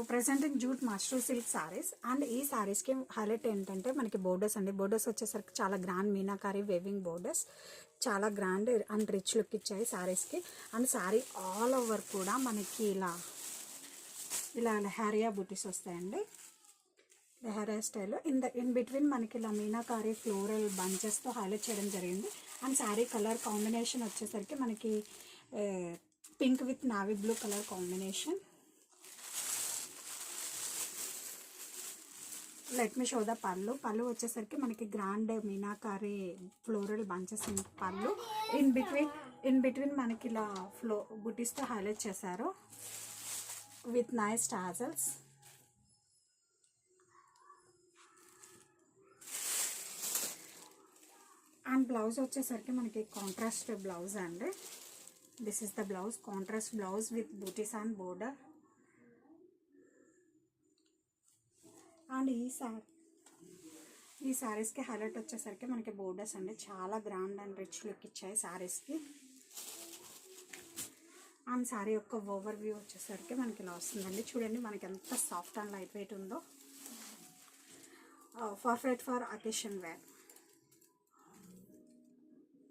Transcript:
Presenting jute మస్ట్రూ silk saris. And ఈ సారీస్కి highlight ఏంటంటే మనకి బోర్డర్స్ అండి. బోర్డర్స్ వచ్చేసరికి చాలా గ్రాండ్ మీనాకారి వేవింగ్ బోర్డర్స్, చాలా గ్రాండ్ అండ్ రిచ్ లుక్ ఇచ్చాయి సారీస్కి. అండ్ సారీ ఆల్ ఓవర్ కూడా మనకి ఇలా లెహారియా బూటీస్ వస్తాయండి. లెహారియా స్టైల్ ఇన్ బిట్వీన్ మనకి ఇలా మీనాకారి ఫ్లోరల్ బంచెస్తో హైలైట్ చేయడం జరిగింది. అండ్ శారీ కలర్ కాంబినేషన్ వచ్చేసరికి మనకి pink with navy blue colour combination. Let me show the pallu. Pallu వచ్చేసరికి మనకి grand meenakari floral bunches pallu. In between మనకి ఇలా బుటీస్తో హైలైట్ చేశారు with nice tassels. And blouse వచ్చేసరికి మనకి కాంట్రాస్ట్ బ్లౌజ్ అండి. This is the blouse, contrast blouse with butis and border. And ఈ శారీస్కి హైలైట్ వచ్చేసరికి మనకి బోర్డర్స్ అండి. చాలా గ్రాండ్ అండ్ రిచ్ లుక్ ఇచ్చాయి శారీస్కి. అండ్ శారీ యొక్క ఓవర్ వ్యూ వచ్చేసరికి మనకి ఇలా వస్తుందండి. చూడండి మనకి ఎంత సాఫ్ట్ అండ్ లైట్ వెయిట్ ఉందో. Perfect for occasion wear.